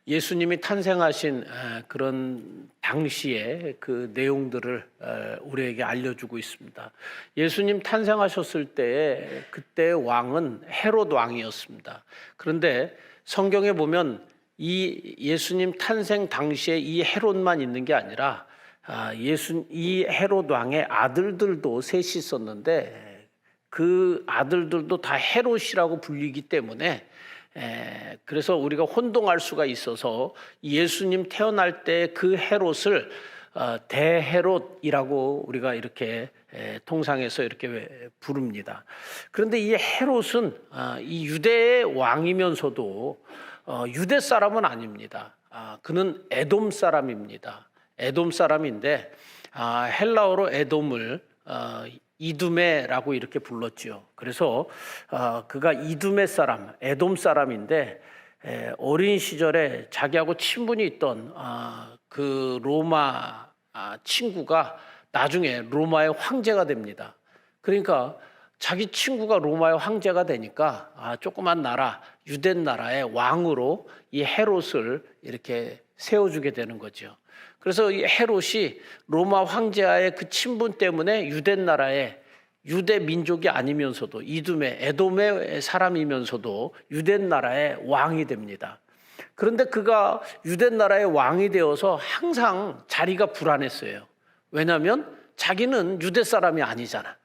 예수님이 탄생하신 그런 당시의 그 내용들을 우리에게 알려주고 있습니다. 예수님 탄생하셨을 때 그때 왕은 헤롯 왕이었습니다. 그런데 성경에 보면 이 예수님 탄생 당시에 이 헤롯만 있는 게 아니라 이 헤롯 왕의 아들들도 셋이 있었는데 그 아들들도 다 헤롯이라고 불리기 때문에 그래서 우리가 혼동할 수가 있어서 예수님 태어날 때 그 헤롯을 대헤롯이라고 우리가 이렇게 통상에서 이렇게 부릅니다. 그런데 이 헤롯은 이 유대의 왕이면서도 유대 사람은 아닙니다. 그는 에돔 사람입니다. 에돔 사람인데 헬라어로 에돔을 이두메라고 이렇게 불렀지요. 그래서 그가 이두메 사람, 에돔 사람인데 어린 시절에 자기하고 친분이 있던 그 로마 친구가 나중에 로마의 황제가 됩니다. 그러니까 자기 친구가 로마의 황제가 되니까 조그만 나라, 유대 나라의 왕으로 이 헤롯을 이렇게 세워주게 되는 거죠. 그래서 이 헤롯이 로마 황제와의 그 친분 때문에 유대 나라의 유대 민족이 아니면서도 이두메, 에돔의 사람이면서도 유대 나라의 왕이 됩니다. 그런데 그가 유대 나라의 왕이 되어서 항상 자리가 불안했어요. 왜냐하면 자기는 유대 사람이 아니잖아.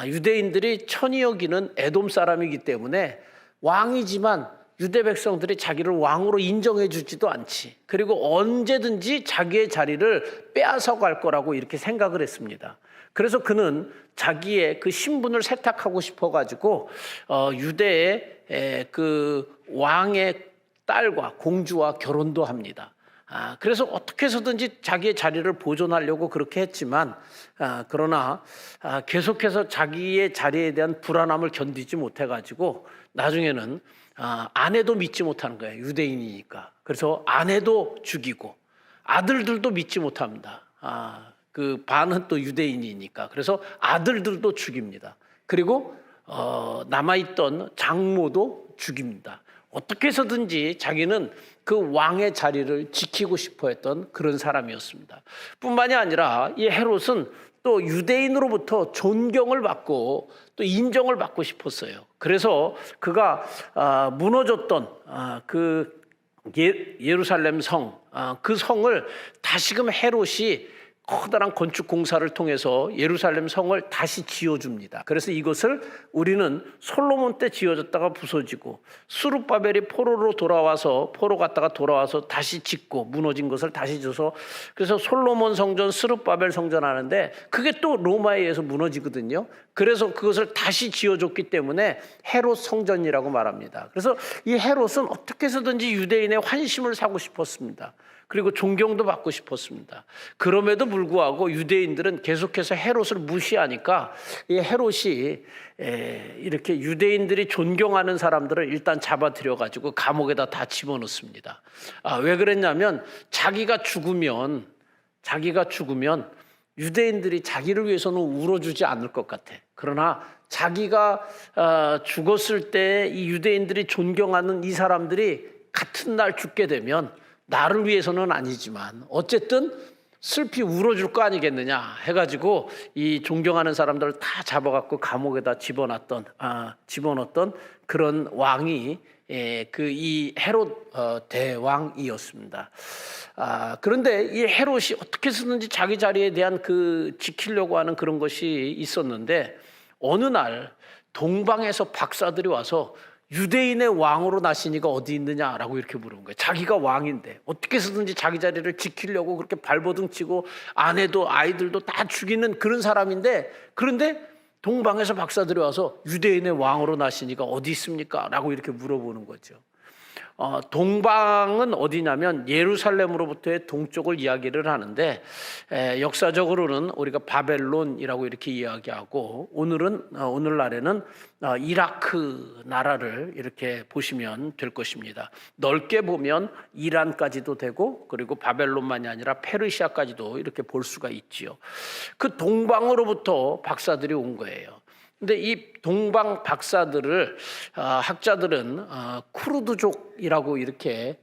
유대인들이 천이 여기는 에돔 사람이기 때문에 왕이지만 유대 백성들이 자기를 왕으로 인정해 주지도 않지. 그리고 언제든지 자기의 자리를 빼앗아갈 거라고 이렇게 생각을 했습니다. 그래서 그는 자기의 그 신분을 세탁하고 싶어가지고 유대의 그 왕의 딸과 공주와 결혼도 합니다. 그래서 어떻게 해서든지 자기의 자리를 보존하려고 그렇게 했지만 그러나 계속해서 자기의 자리에 대한 불안함을 견디지 못해가지고 나중에는 아내도 믿지 못하는 거예요. 유대인이니까. 그래서 아내도 죽이고 아들들도 믿지 못합니다. 그 반은 또 유대인이니까. 그래서 아들들도 죽입니다. 그리고 남아있던 장모도 죽입니다. 어떻게 해서든지 자기는 그 왕의 자리를 지키고 싶어 했던 그런 사람이었습니다. 뿐만이 아니라 이 헤롯은 또 유대인으로부터 존경을 받고 또 인정을 받고 싶었어요. 그래서 그가 무너졌던 그 예루살렘 성, 그 성을 다시금 헤롯이 커다란 건축 공사를 통해서 예루살렘 성을 다시 지어줍니다. 그래서 이것을 우리는 솔로몬 때 지어졌다가 부서지고 스룹바벨이 포로 갔다가 돌아와서 다시 짓고 무너진 것을 다시 져서 그래서 솔로몬 성전, 스룹바벨 성전 하는데 그게 또 로마에 의해서 무너지거든요. 그래서 그것을 다시 지어줬기 때문에 헤롯 성전이라고 말합니다. 그래서 이 헤롯은 어떻게 해서든지 유대인의 환심을 사고 싶었습니다. 그리고 존경도 받고 싶었습니다. 그럼에도 불구하고 유대인들은 계속해서 헤롯을 무시하니까 이 헤롯이 이렇게 유대인들이 존경하는 사람들을 일단 잡아들여가지고 감옥에다 다 집어넣습니다. 왜 그랬냐면 자기가 죽으면 유대인들이 자기를 위해서는 울어주지 않을 것 같아. 그러나 자기가 죽었을 때 이 유대인들이 존경하는 이 사람들이 같은 날 죽게 되면 나를 위해서는 아니지만 어쨌든 슬피 울어줄 거 아니겠느냐 해가지고 이 존경하는 사람들을 다 잡아갖고 감옥에다 집어넣었던 그런 왕이 그 이 헤롯 대왕이었습니다. 그런데 이 헤롯이 어떻게 해서든지 자기 자리에 대한 그 지키려고 하는 그런 것이 있었는데 어느 날 동방에서 박사들이 와서 유대인의 왕으로 나신 이가 어디 있느냐라고 이렇게 물은 거예요. 자기가 왕인데 어떻게 해서든지 자기 자리를 지키려고 그렇게 발버둥 치고 아내도 아이들도 다 죽이는 그런 사람인데 그런데 동방에서 박사들이 와서 유대인의 왕으로 나신 이가 어디 있습니까? 라고 이렇게 물어보는 거죠. 동방은 어디냐면 예루살렘으로부터의 동쪽을 이야기를 하는데 역사적으로는 우리가 바벨론이라고 이렇게 이야기하고 오늘날에는 이라크 나라를 이렇게 보시면 될 것입니다. 넓게 보면 이란까지도 되고 그리고 바벨론만이 아니라 페르시아까지도 이렇게 볼 수가 있지요. 그 동방으로부터 박사들이 온 거예요. 근데 이 동방 박사들을 학자들은 쿠르드족이라고 이렇게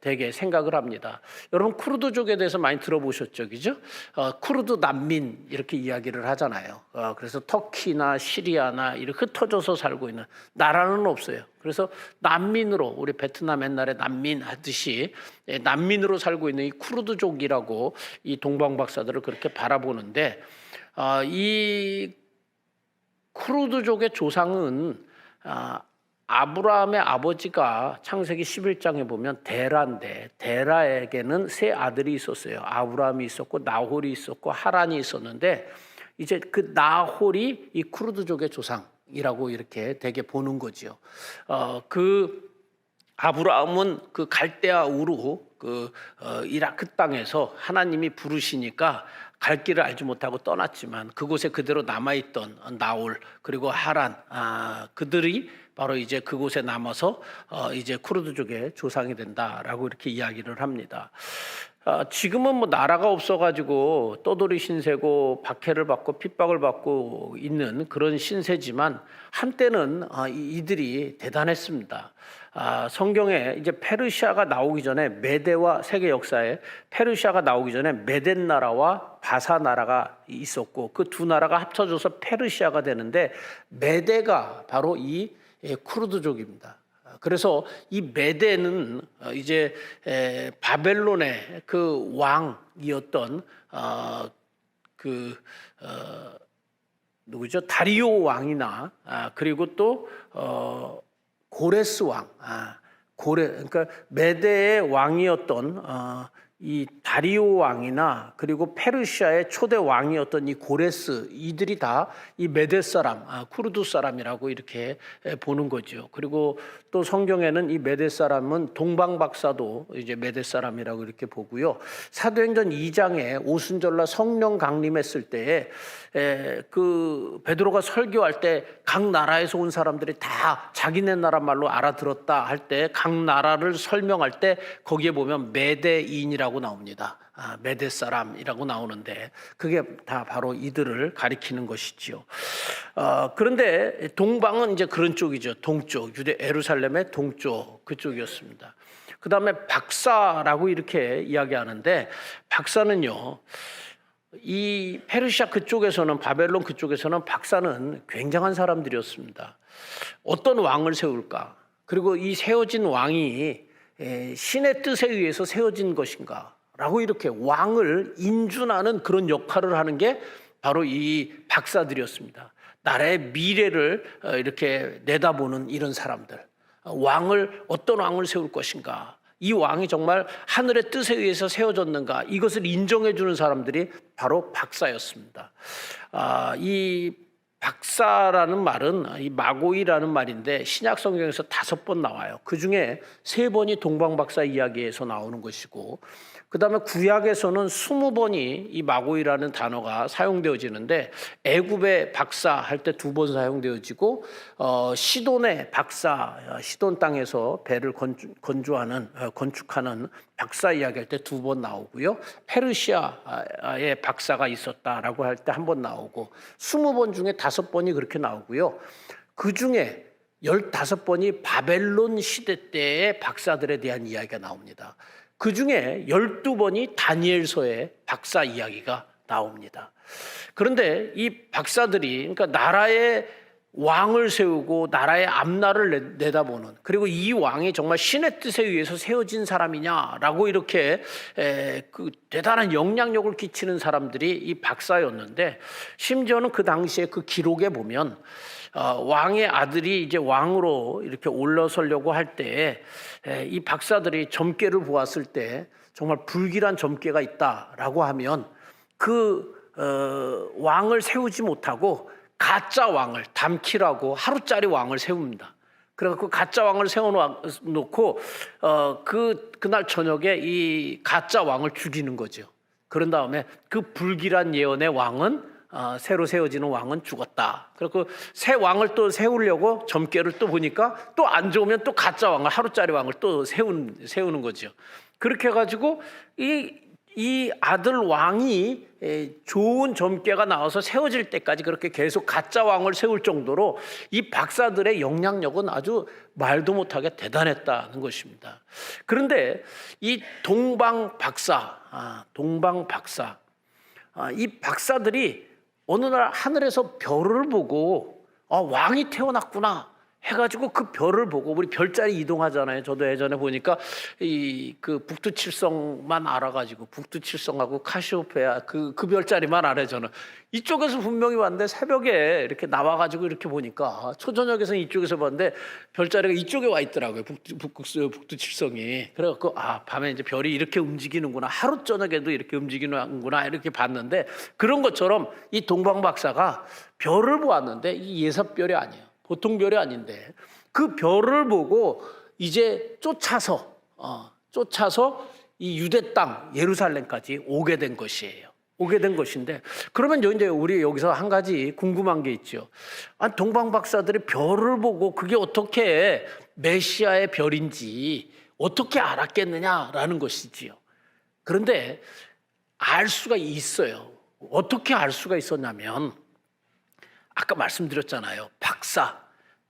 되게 생각을 합니다. 여러분 쿠르드족에 대해서 많이 들어보셨죠, 그죠? 쿠르드 난민 이렇게 이야기를 하잖아요. 그래서 터키나 시리아나 이렇게 흩어져서 살고 있는 나라는 없어요. 그래서 난민으로 우리 베트남 옛날에 난민 하듯이 난민으로 살고 있는 이 쿠르드족이라고 이 동방 박사들을 그렇게 바라보는데 이 쿠르드족의 조상은 아브라함의 아버지가 창세기 11장에 보면 데라인데 데라에게는 세 아들이 있었어요. 아브라함이 있었고 나홀이 있었고 하란이 있었는데 이제 그 나홀이 이 쿠르드족의 조상이라고 이렇게 되게 보는 거죠. 그 아브라함은 그 갈대아 우르 이라크 땅에서 하나님이 부르시니까 갈 길을 알지 못하고 떠났지만 그곳에 그대로 남아있던 나홀 그리고 하란 그들이 바로 이제 그곳에 남아서 이제 쿠르드족의 조상이 된다라고 이렇게 이야기를 합니다. 지금은 뭐 나라가 없어가지고 떠돌이 신세고 박해를 받고 핍박을 받고 있는 그런 신세지만 한때는 이들이 대단했습니다. 성경에 이제 페르시아가 나오기 전에 메대와 세계 역사에 페르시아가 나오기 전에 메덴 나라와 바사 나라가 있었고 그 두 나라가 합쳐져서 페르시아가 되는데 메대가 바로 이 쿠르드족입니다. 그래서 이 메대는 이제 바벨론의 그 왕이었던 누구죠? 다리오 왕이나 그리고 또 고레스 왕, 그러니까 메대의 왕이었던 이 다리오 왕이나 그리고 페르시아의 초대 왕이었던 이 고레스 이들이 다 이 메대 사람, 쿠르드 사람이라고 이렇게 보는 거죠. 그리고 또 성경에는 이 메대 사람은 동방 박사도 이제 메대 사람이라고 이렇게 보고요. 사도행전 2장에 오순절날 성령 강림했을 때에 그 베드로가 설교할 때 각 나라에서 온 사람들이 다 자기네 나라 말로 알아들었다 할 때 각 나라를 설명할 때 거기에 보면 메대인이라고 나옵니다. 메대 사람이라고 나오는데 그게 다 바로 이들을 가리키는 것이지요. 그런데 동방은 이제 그런 쪽이죠. 동쪽, 유대 예루살렘의 동쪽 그쪽이었습니다. 그 다음에 박사라고 이렇게 이야기하는데 박사는요. 이 페르시아 그쪽에서는 바벨론 그쪽에서는 박사는 굉장한 사람들이었습니다. 어떤 왕을 세울까? 그리고 이 세워진 왕이 신의 뜻에 의해서 세워진 것인가? 라고 이렇게 왕을 인준하는 그런 역할을 하는 게 바로 이 박사들이었습니다. 나라의 미래를 이렇게 내다보는 이런 사람들. 어떤 왕을 세울 것인가? 이 왕이 정말 하늘의 뜻에 의해서 세워졌는가? 이것을 인정해 주는 사람들이 바로 박사였습니다. 이 박사라는 말은 이 마고이라는 말인데 신약 성경에서 5번 나와요. 그 중에 3번이 동방 박사 이야기에서 나오는 것이고 그 다음에 구약에서는 20번이 이 마고이라는 단어가 사용되어지는데 애굽의 박사 할 때 2번 사용되어지고 시돈의 박사 시돈 땅에서 배를 건축하는 박사 이야기할 때 2번 나오고요. 페르시아의 박사가 있었다라고 할 때 1번 나오고 20번 중에 5번이 그렇게 나오고요. 그 중에 15번이 바벨론 시대 때의 박사들에 대한 이야기가 나옵니다. 그 중에 12번이 다니엘서의 박사 이야기가 나옵니다. 그런데 이 박사들이 그러니까 나라의 왕을 세우고 나라의 앞날을 내다보는 그리고 이 왕이 정말 신의 뜻에 의해서 세워진 사람이냐라고 이렇게 그 대단한 영향력을 끼치는 사람들이 이 박사였는데 심지어는 그 당시에 그 기록에 보면 왕의 아들이 이제 왕으로 이렇게 올라서려고 할 때 이 박사들이 점괘를 보았을 때 정말 불길한 점괘가 있다라고 하면 그 왕을 세우지 못하고 가짜 왕을 담키라고 하루짜리 왕을 세웁니다. 그래갖고 가짜 왕을 세워놓고 그날 저녁에 이 가짜 왕을 죽이는 거죠. 그런 다음에 그 불길한 예언의 왕은 새로 세워지는 왕은 죽었다. 그리고 새 왕을 또 세우려고 점괘를 또 보니까 또 안 좋으면 또 가짜 왕을 하루짜리 왕을 또 세우는 거죠. 그렇게 해가지고 이 이 아들 왕이 좋은 점괘가 나와서 세워질 때까지 그렇게 계속 가짜 왕을 세울 정도로 이 박사들의 영향력은 아주 말도 못하게 대단했다는 것입니다. 그런데 이 동방 박사, 이 박사들이 어느 날 하늘에서 별을 보고 왕이 태어났구나 해가지고 그 별을 보고, 우리 별자리 이동하잖아요. 저도 예전에 보니까 그 북두칠성만 알아가지고, 북두칠성하고 카시오페아 그 별자리만 알아요. 저는 이쪽에서 분명히 봤는데 새벽에 이렇게 나와가지고 이렇게 보니까, 초저녁에서는 이쪽에서 봤는데 별자리가 이쪽에 와 있더라고요. 북두칠성이. 그래갖고 밤에 이제 별이 이렇게 움직이는구나, 하루 저녁에도 이렇게 움직이는구나 이렇게 봤는데, 그런 것처럼 이 동방박사가 별을 보았는데 이 예삽별이 아니에요. 보통 별이 아닌데 그 별을 보고 이제 쫓아서 이 유대 땅 예루살렘까지 오게 된 것이에요. 오게 된 것인데, 그러면 이제 우리 여기서 한 가지 궁금한 게 있죠. 동방 박사들이 별을 보고 그게 어떻게 메시아의 별인지 어떻게 알았겠느냐라는 것이지요. 그런데 알 수가 있어요. 어떻게 알 수가 있었냐면, 아까 말씀드렸잖아요.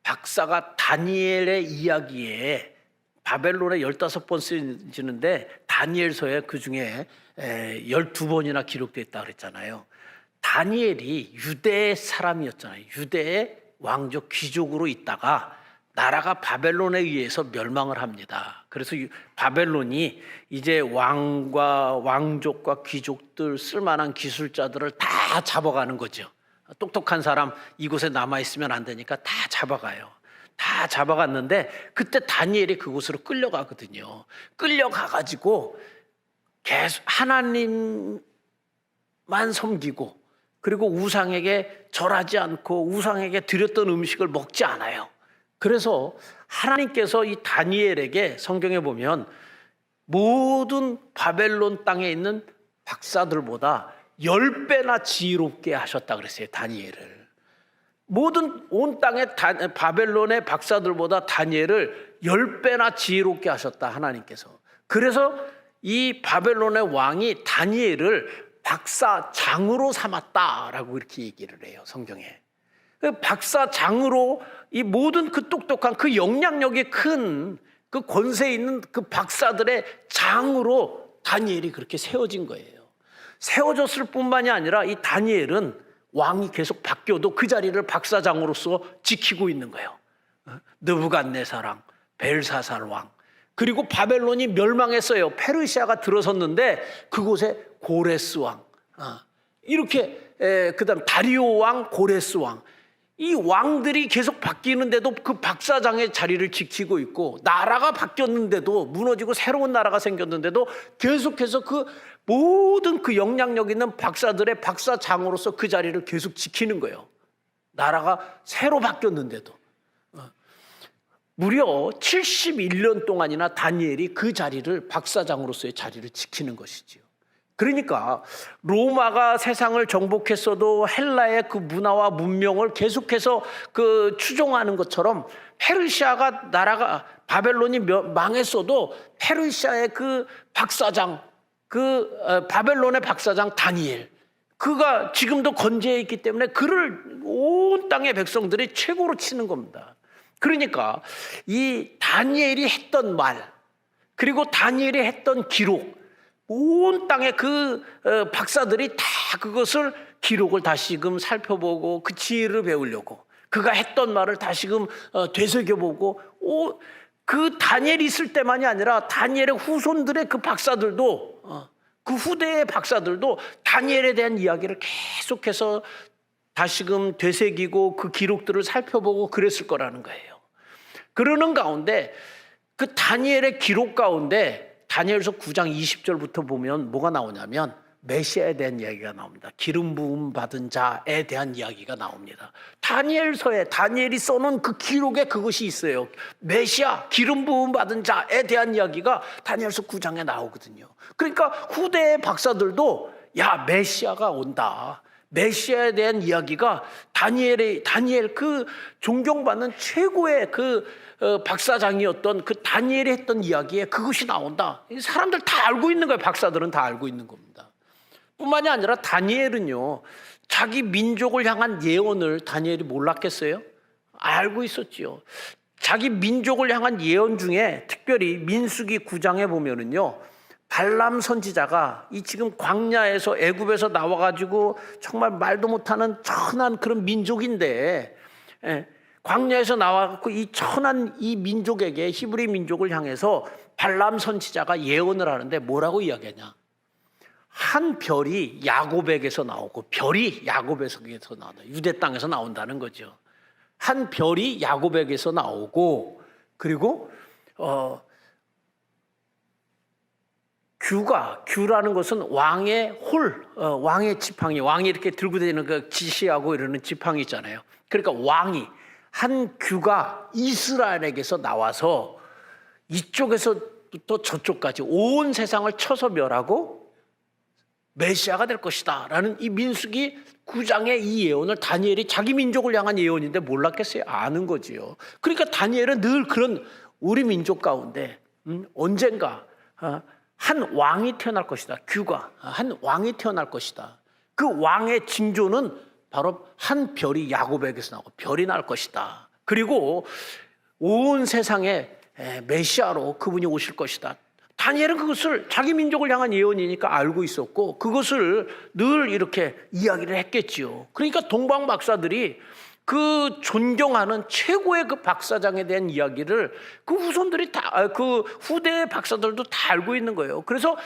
박사가 다니엘의 이야기에 바벨론에 15번 쓰여지는데 다니엘서에 그중에 12번이나 기록되어 있다고 그랬잖아요. 다니엘이 유대의 사람이었잖아요. 유대의 왕족 귀족으로 있다가 나라가 바벨론에 의해서 멸망을 합니다. 그래서 바벨론이 이제 왕과 왕족과 귀족들, 쓸만한 기술자들을 다 잡아가는 거죠. 똑똑한 사람 이곳에 남아있으면 안 되니까 다 잡아가요. 다 잡아갔는데 그때 다니엘이 그곳으로 끌려가거든요. 끌려가가지고 계속 하나님만 섬기고, 그리고 우상에게 절하지 않고 우상에게 드렸던 음식을 먹지 않아요. 그래서 하나님께서 이 다니엘에게, 성경에 보면 모든 바벨론 땅에 있는 박사들보다 10배나 지혜롭게 하셨다 그랬어요. 다니엘을. 모든 온 땅의 바벨론의 박사들보다 다니엘을 10배나 지혜롭게 하셨다, 하나님께서. 그래서 이 바벨론의 왕이 다니엘을 박사장으로 삼았다라고 이렇게 얘기를 해요, 성경에. 박사장으로, 이 모든 그 똑똑한, 그 영향력이 큰, 그 권세 있는 그 박사들의 장으로 다니엘이 그렇게 세워진 거예요. 세워졌을 뿐만이 아니라 이 다니엘은 왕이 계속 바뀌어도 그 자리를 박사장으로서 지키고 있는 거예요. 느부갓네살 왕, 벨사살 왕, 그리고 바벨론이 멸망했어요. 페르시아가 들어섰는데 그곳에 고레스 왕, 이렇게 그다음 다리오 왕, 고레스 왕, 이 왕들이 계속 바뀌는데도 그 박사장의 자리를 지키고 있고, 나라가 바뀌었는데도, 무너지고 새로운 나라가 생겼는데도 계속해서 그 모든 그 영향력 있는 박사들의 박사장으로서 그 자리를 계속 지키는 거예요. 나라가 새로 바뀌었는데도. 무려 71년 동안이나 다니엘이 그 자리를, 박사장으로서의 자리를 지키는 것이지요. 그러니까 로마가 세상을 정복했어도 헬라의 그 문화와 문명을 계속해서 그 추종하는 것처럼, 페르시아가, 나라가 바벨론이 망했어도 페르시아의 그 박사장, 그 바벨론의 박사장 다니엘, 그가 지금도 건재해 있기 때문에 그를 온 땅의 백성들이 최고로 치는 겁니다. 그러니까 이 다니엘이 했던 말, 그리고 다니엘이 했던 기록, 온 땅의 그 박사들이 다 그것을, 기록을 다시금 살펴보고 그 지혜를 배우려고, 그가 했던 말을 다시금 되새겨보고, 그 다니엘이 있을 때만이 아니라 다니엘의 후손들의 그 박사들도, 그 후대의 박사들도 다니엘에 대한 이야기를 계속해서 다시금 되새기고 그 기록들을 살펴보고 그랬을 거라는 거예요. 그러는 가운데 그 다니엘의 기록 가운데 다니엘서 9장 20절부터 보면 뭐가 나오냐면 메시아에 대한 이야기가 나옵니다. 기름 부음 받은 자에 대한 이야기가 나옵니다. 다니엘서에 다니엘이 써놓은 그 기록에 그것이 있어요. 메시아, 기름 부음 받은 자에 대한 이야기가 다니엘서 9장에 나오거든요. 그러니까 후대의 박사들도 야, 메시아가 온다, 메시아에 대한 이야기가 다니엘 그 존경받는 최고의 박사장이었던 그 다니엘이 했던 이야기에 그것이 나온다. 사람들 다 알고 있는 거예요. 박사들은 다 알고 있는 겁니다. 뿐만이 아니라 다니엘은요, 자기 민족을 향한 예언을 다니엘이 몰랐겠어요? 알고 있었지요. 자기 민족을 향한 예언 중에 특별히 민수기 9장에 보면은요, 발람 선지자가 이 지금 광야에서 애굽에서 나와가지고 정말 말도 못하는 천한 그런 민족인데, 광야에서 나와갖고 이 천한 이 민족에게, 히브리 민족을 향해서 발람 선지자가 예언을 하는데 뭐라고 이야기하냐? 한 별이 야곱에게서 나오고, 별이 야곱에게서 나온다. 유대 땅에서 나온다는 거죠. 한 별이 야곱에게서 나오고, 그리고 규라는 것은 왕의 왕의 지팡이, 왕이 이렇게 들고 다니는 그 지시하고 이러는 지팡이 있잖아요. 그러니까 한 규가 이스라엘에게서 나와서 이쪽에서부터 저쪽까지 온 세상을 쳐서 멸하고 메시아가 될 것이다 라는 이 민수기 9장의 이 예언을 다니엘이 자기 민족을 향한 예언인데 몰랐겠어요? 아는 거지요. 그러니까 다니엘은 늘 그런 우리 민족 가운데 언젠가 한 왕이 태어날 것이다. 규가 한 왕이 태어날 것이다. 그 왕의 징조는 바로 한 별이 야곱에게서 나오고 별이 날 것이다. 그리고 온 세상에 메시아로 그분이 오실 것이다. 다니엘은 그것을 자기 민족을 향한 예언이니까 알고 있었고 그것을 늘 이렇게 이야기를 했겠지요. 그러니까 동방 박사들이 그 존경하는 최고의 그 박사장에 대한 이야기를 그 후손들이 그 후대 박사들도 다 알고 있는 거예요. 그래서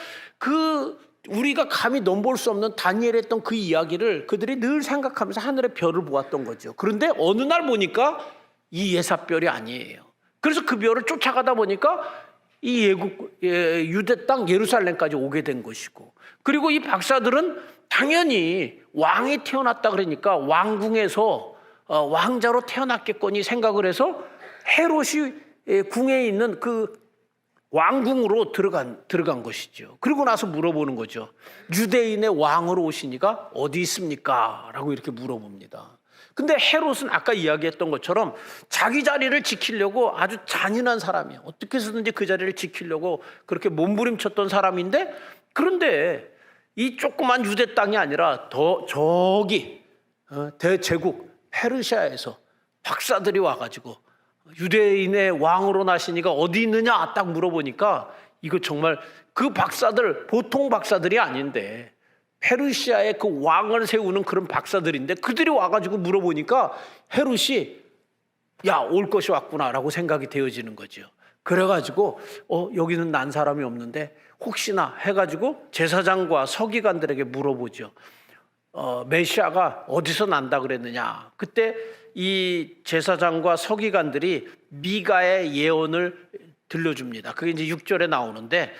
우리가 감히 넘볼 수 없는 다니엘이 했던 그 이야기를 그들이 늘 생각하면서 하늘의 별을 보았던 거죠. 그런데 어느 날 보니까 이 예사별이 아니에요. 그래서 그 별을 쫓아가다 보니까 이 유대 땅 예루살렘까지 오게 된 것이고, 그리고 이 박사들은 당연히 왕이 태어났다 그러니까 왕궁에서 왕자로 태어났겠거니 생각을 해서 헤롯이 궁에 있는 그 왕궁으로 들어간 것이죠. 그리고 나서 물어보는 거죠. 유대인의 왕으로 오시니가 어디 있습니까? 라고 이렇게 물어봅니다. 근데 헤롯은 아까 이야기했던 것처럼 자기 자리를 지키려고 아주 잔인한 사람이에요. 어떻게 해서든지 그 자리를 지키려고 그렇게 몸부림쳤던 사람인데, 그런데 이 조그만 유대 땅이 아니라 저기 대제국 페르시아에서 박사들이 와가지고 유대인의 왕으로 나시니가 어디 있느냐 딱 물어보니까 이거 정말 그 박사들 보통 박사들이 아닌데 페르시아의 그 왕을 세우는 그런 박사들인데 그들이 와가지고 물어보니까 헤롯이 올 것이 왔구나라고 생각이 되어지는 거죠. 그래가지고 여기는 난 사람이 없는데 혹시나 해가지고 제사장과 서기관들에게 물어보죠. 메시아가 어디서 난다 그랬느냐. 그때 이 제사장과 서기관들이 미가의 예언을 들려줍니다. 그게 이제 6절에 나오는데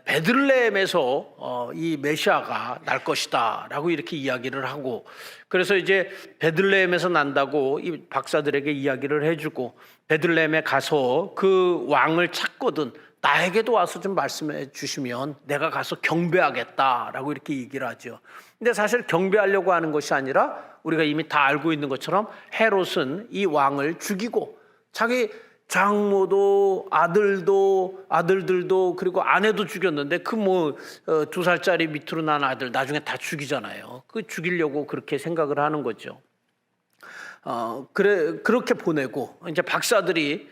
베들레헴에서 이 메시아가 날 것이다 라고 이렇게 이야기를 하고, 그래서 이제 베들레헴에서 난다고 이 박사들에게 이야기를 해주고, 베들레헴에 가서 그 왕을 찾거든 나에게도 와서 좀 말씀해 주시면 내가 가서 경배하겠다 라고 이렇게 얘기를 하죠. 근데 사실 경배하려고 하는 것이 아니라 우리가 이미 다 알고 있는 것처럼 헤롯은 이 왕을 죽이고 자기 장모도 아들들도 그리고 아내도 죽였는데 그 2살짜리 밑으로 난 아들 나중에 다 죽이잖아요. 그 죽이려고 그렇게 생각을 하는 거죠. 그렇게 보내고 이제 박사들이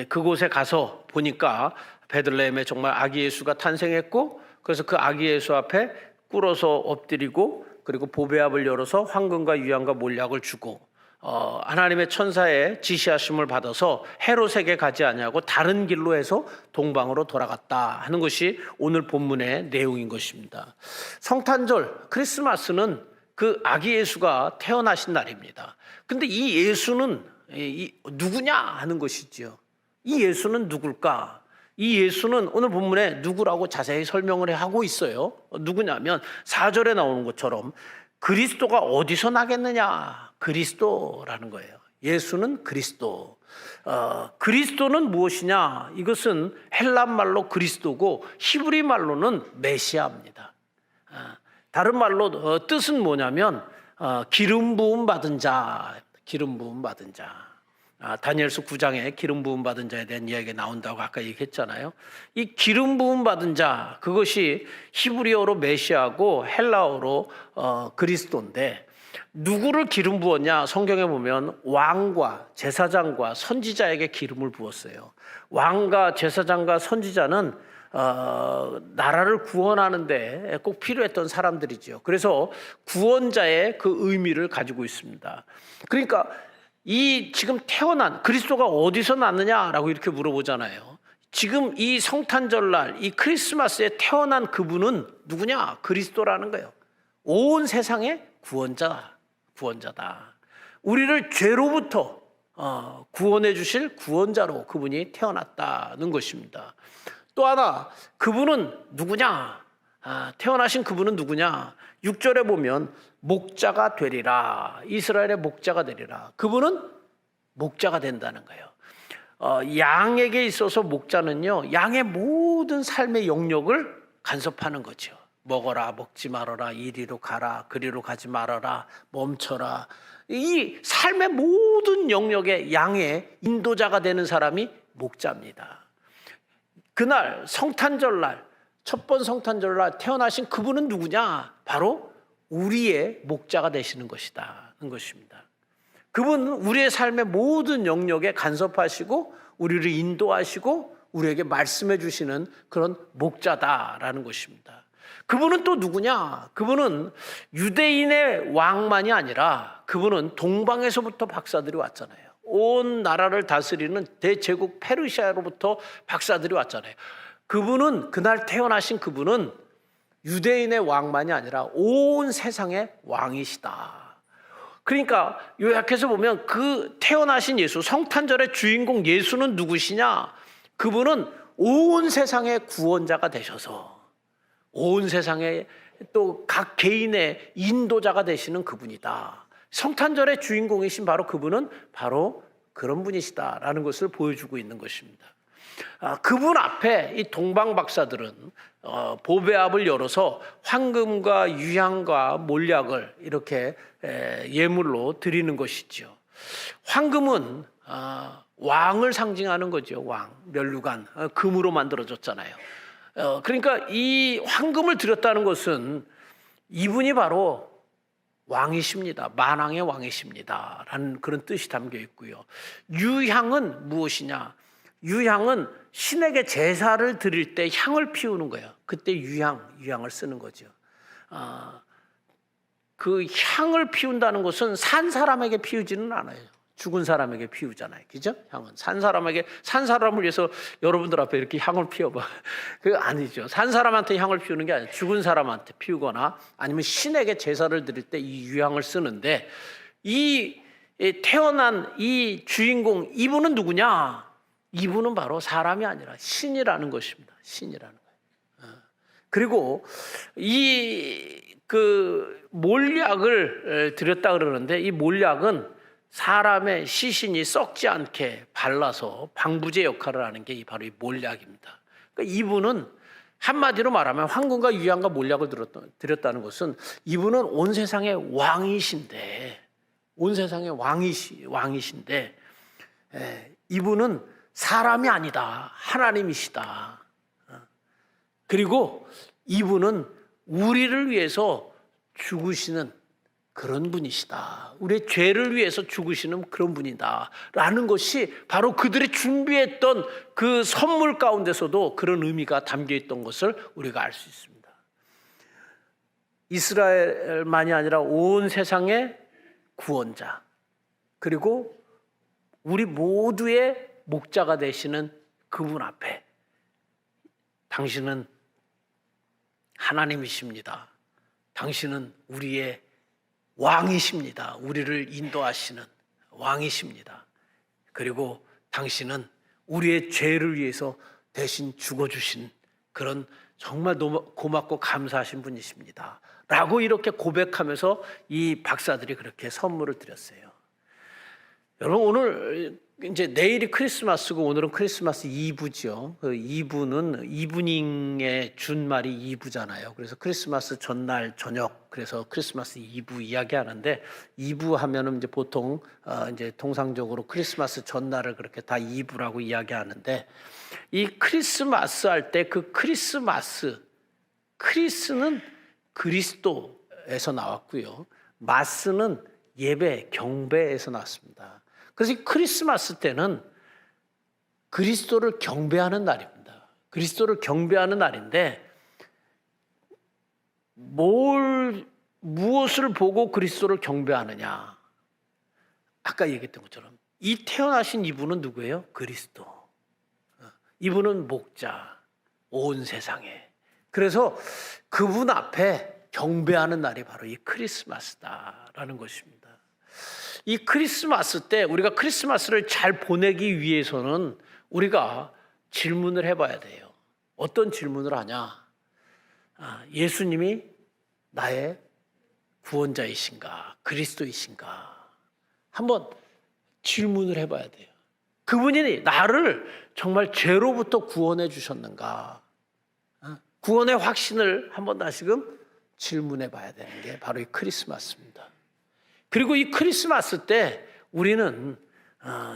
그곳에 가서 보니까 베들레헴에 정말 아기 예수가 탄생했고, 그래서 그 아기 예수 앞에 꿇어서 엎드리고 그리고 보배압을 열어서 황금과 유향과 몰약을 주고 하나님의 천사의 지시하심을 받아서 헤롯에게 가지 아니하고 다른 길로 해서 동방으로 돌아갔다 하는 것이 오늘 본문의 내용인 것입니다. 성탄절 크리스마스는 그 아기 예수가 태어나신 날입니다. 근데 이 예수는 누구냐 하는 것이지요. 이 예수는 누굴까? 이 예수는 오늘 본문에 누구라고 자세히 설명을 하고 있어요. 누구냐면 4절에 나오는 것처럼 그리스도가 어디서 나겠느냐? 그리스도라는 거예요. 예수는 그리스도. 그리스도는 무엇이냐? 이것은 헬란 말로 그리스도고 히브리 말로는 메시아입니다. 다른 말로 뜻은 뭐냐면 기름 부음 받은 자, 기름 부음 받은 자. 다니엘서 9장에 기름 부음 받은 자에 대한 이야기가 나온다고 아까 얘기했잖아요. 이 기름 부음 받은 자, 그것이 히브리어로 메시아고 헬라어로 그리스도인데, 누구를 기름 부었냐? 성경에 보면 왕과 제사장과 선지자에게 기름을 부었어요. 왕과 제사장과 선지자는 나라를 구원하는데 꼭 필요했던 사람들이죠. 그래서 구원자의 그 의미를 가지고 있습니다. 그러니까 이 지금 태어난 그리스도가 어디서 났느냐라고 이렇게 물어보잖아요. 지금 이 성탄절날 이 크리스마스에 태어난 그분은 누구냐? 그리스도라는 거예요. 온 세상의 구원자다. 우리를 죄로부터 구원해 주실 구원자로 그분이 태어났다는 것입니다. 또 하나, 그분은 누구냐? 태어나신 그분은 누구냐? 6절에 보면 목자가 되리라. 이스라엘의 목자가 되리라. 그분은 목자가 된다는 거예요. 양에게 있어서 목자는요, 양의 모든 삶의 영역을 간섭하는 거죠. 먹어라, 먹지 말아라, 이리로 가라, 그리로 가지 말아라, 멈춰라. 이 삶의 모든 영역에 양의 인도자가 되는 사람이 목자입니다. 그날 성탄절날, 첫 번 성탄절날 태어나신 그분은 누구냐? 바로 우리의 목자가 되시는 것이다는 것입니다. 그분은 우리의 삶의 모든 영역에 간섭하시고 우리를 인도하시고 우리에게 말씀해 주시는 그런 목자다라는 것입니다. 그분은 또 누구냐? 그분은 유대인의 왕만이 아니라 그분은 동방에서부터 박사들이 왔잖아요. 온 나라를 다스리는 대제국 페르시아로부터 박사들이 왔잖아요. 그분은, 그날 태어나신 그분은 유대인의 왕만이 아니라 온 세상의 왕이시다. 그러니까 요약해서 보면 그 태어나신 예수, 성탄절의 주인공 예수는 누구시냐? 그분은 온 세상의 구원자가 되셔서 온 세상의 또 각 개인의 인도자가 되시는 그분이다. 성탄절의 주인공이신 바로 그분은 바로 그런 분이시다라는 것을 보여주고 있는 것입니다. 그분 앞에 이 동방 박사들은 보배압을 열어서 황금과 유향과 몰약을 이렇게 예물로 드리는 것이죠. 황금은 왕을 상징하는 거죠. 왕, 면류관, 금으로 만들어졌잖아요. 그러니까 이 황금을 드렸다는 것은 이분이 바로 왕이십니다. 만왕의 왕이십니다. 라는 그런 뜻이 담겨 있고요. 유향은 무엇이냐? 유향은 신에게 제사를 드릴 때 향을 피우는 거예요. 그때 유향을 쓰는 거죠. 그 향을 피운다는 것은 산 사람에게 피우지는 않아요. 죽은 사람에게 피우잖아요. 그죠? 향은. 산 사람을 위해서 여러분들 앞에 이렇게 향을 피워봐. 그거 아니죠. 산 사람한테 향을 피우는 게 아니라 죽은 사람한테 피우거나 아니면 신에게 제사를 드릴 때 이 유향을 쓰는데, 이 태어난 이 주인공, 이분은 누구냐? 이분은 바로 사람이 아니라 신이라는 것입니다. 신이라는 거예요. 그리고 그 몰약을 드렸다 그러는데, 이 몰약은 사람의 시신이 썩지 않게 발라서 방부제 역할을 하는 게 바로 이 몰약입니다. 그러니까 이분은 한마디로 말하면 황금과 유향과 몰약을 드렸다는 것은 이분은 온 세상의 왕이신데, 이분은 사람이 아니다. 하나님이시다. 그리고 이분은 우리를 위해서 죽으시는 그런 분이시다. 우리의 죄를 위해서 죽으시는 그런 분이다. 라는 것이 바로 그들이 준비했던 그 선물 가운데서도 그런 의미가 담겨 있던 것을 우리가 알 수 있습니다. 이스라엘만이 아니라 온 세상의 구원자, 그리고 우리 모두의 목자가 되시는 그분 앞에 당신은 하나님이십니다. 당신은 우리의 왕이십니다. 우리를 인도하시는 왕이십니다. 그리고 당신은 우리의 죄를 위해서 대신 죽어주신 그런 정말 너무 고맙고 감사하신 분이십니다. 라고 이렇게 고백하면서 이 박사들이 그렇게 선물을 드렸어요. 여러분, 오늘 이제 내일이 크리스마스고 오늘은 크리스마스 이브죠. 그 이브는 이브닝의 준말이 이브잖아요. 그래서 크리스마스 전날 저녁, 그래서 크리스마스 이브 이야기하는데, 이브 하면은 이제 보통 이제 통상적으로 크리스마스 전날을 그렇게 다 이브라고 이야기하는데, 이 크리스마스 할 때 그 크리스는 그리스도에서 나왔고요. 마스는 예배, 경배에서 나왔습니다. 그래서 이 크리스마스 때는 그리스도를 경배하는 날입니다. 그리스도를 경배하는 날인데, 무엇을 보고 그리스도를 경배하느냐? 아까 얘기했던 것처럼 이 태어나신 이분은 누구예요? 그리스도. 이분은 목자, 온 세상에. 그래서 그분 앞에 경배하는 날이 바로 이 크리스마스다라는 것입니다. 이 크리스마스 때 우리가 크리스마스를 잘 보내기 위해서는 우리가 질문을 해봐야 돼요. 어떤 질문을 하냐? 예수님이 나의 구원자이신가? 그리스도이신가? 한번 질문을 해봐야 돼요. 그분이 나를 정말 죄로부터 구원해 주셨는가? 구원의 확신을 한번 다시금 질문해 봐야 되는 게 바로 이 크리스마스입니다. 그리고 이 크리스마스 때 우리는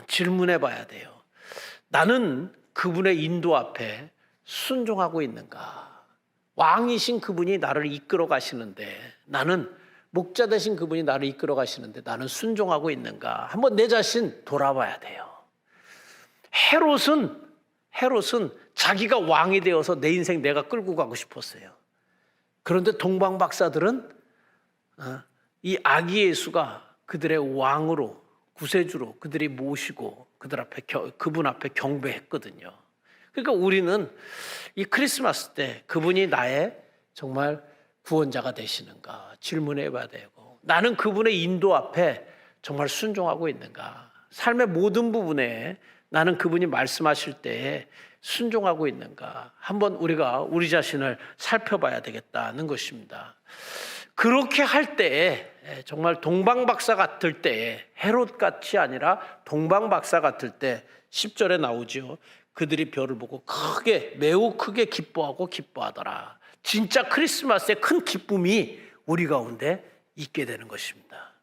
질문해 봐야 돼요. 나는 그분의 인도 앞에 순종하고 있는가? 왕이신 그분이 나를 이끌어 가시는데, 나는 목자 되신 그분이 나를 이끌어 가시는데 나는 순종하고 있는가? 한번 내 자신 돌아봐야 돼요. 헤롯은 자기가 왕이 되어서 내 인생 내가 끌고 가고 싶었어요. 그런데 동방박사들은 이 아기 예수가 그들의 왕으로, 구세주로 그들이 모시고 그분 앞에 경배했거든요. 그러니까 우리는 이 크리스마스 때 그분이 나의 정말 구원자가 되시는가 질문해 봐야 되고, 나는 그분의 인도 앞에 정말 순종하고 있는가? 삶의 모든 부분에 나는 그분이 말씀하실 때에 순종하고 있는가? 한번 우리가 우리 자신을 살펴봐야 되겠다는 것입니다. 그렇게 할 때에 정말 동방박사 같을 때에, 헤롯같이 아니라 동방박사 같을 때 10절에 나오죠. 그들이 별을 보고 매우 크게 기뻐하더라. 진짜 크리스마스의 큰 기쁨이 우리 가운데 있게 되는 것입니다.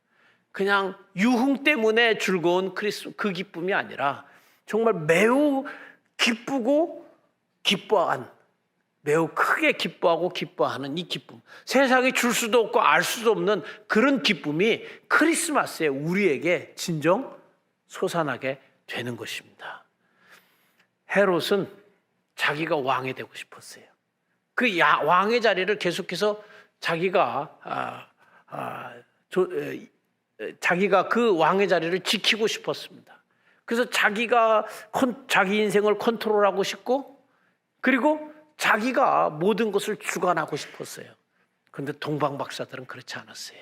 그냥 유흥 때문에 즐거운 그 기쁨이 아니라 정말 매우 기쁘고 매우 크게 기뻐하는 이 기쁨, 세상에 줄 수도 없고 알 수도 없는 그런 기쁨이 크리스마스에 우리에게 진정 솟아나게 되는 것입니다. 헤롯은 자기가 왕이 되고 싶었어요. 그 왕의 자리를 계속해서 자기가 그 왕의 자리를 지키고 싶었습니다. 그래서 자기가 자기 인생을 컨트롤하고 싶고, 그리고 자기가 모든 것을 주관하고 싶었어요. 그런데 동방박사들은 그렇지 않았어요.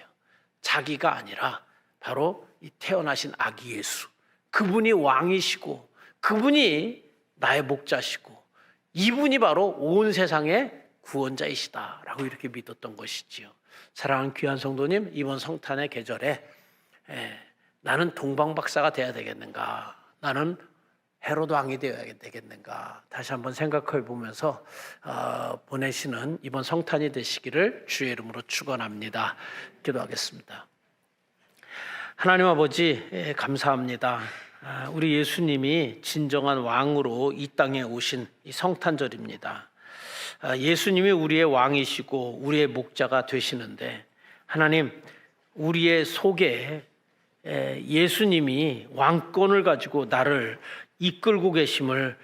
자기가 아니라 바로 이 태어나신 아기 예수, 그분이 왕이시고 그분이 나의 목자시고 이분이 바로 온 세상의 구원자이시다라고 이렇게 믿었던 것이지요. 사랑하는 귀한 성도님, 이번 성탄의 계절에 나는 동방박사가 돼야 되겠는가? 나는 헤롯 왕이 되어야 되겠는가? 다시 한번 생각해 보면서 보내시는 이번 성탄이 되시기를 주의 이름으로 축원합니다. 기도하겠습니다. 하나님 아버지, 감사합니다. 우리 예수님이 진정한 왕으로 이 땅에 오신 이 성탄절입니다. 예수님이 우리의 왕이시고 우리의 목자가 되시는데, 하나님, 우리의 속에 예수님이 왕권을 가지고 나를 이끌고 계심을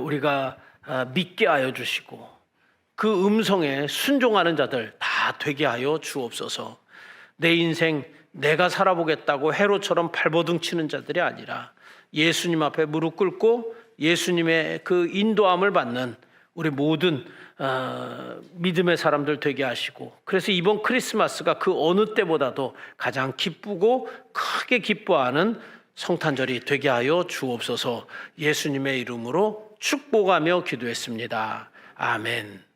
우리가 믿게 하여 주시고, 그 음성에 순종하는 자들 다 되게 하여 주옵소서. 내 인생 내가 살아보겠다고 헤롯처럼 발버둥 치는 자들이 아니라 예수님 앞에 무릎 꿇고 예수님의 그 인도함을 받는 우리 모든 믿음의 사람들 되게 하시고, 그래서 이번 크리스마스가 그 어느 때보다도 가장 기쁘고 크게 기뻐하는 성탄절이 되게 하여 주옵소서. 예수님의 이름으로 축복하며 기도했습니다. 아멘.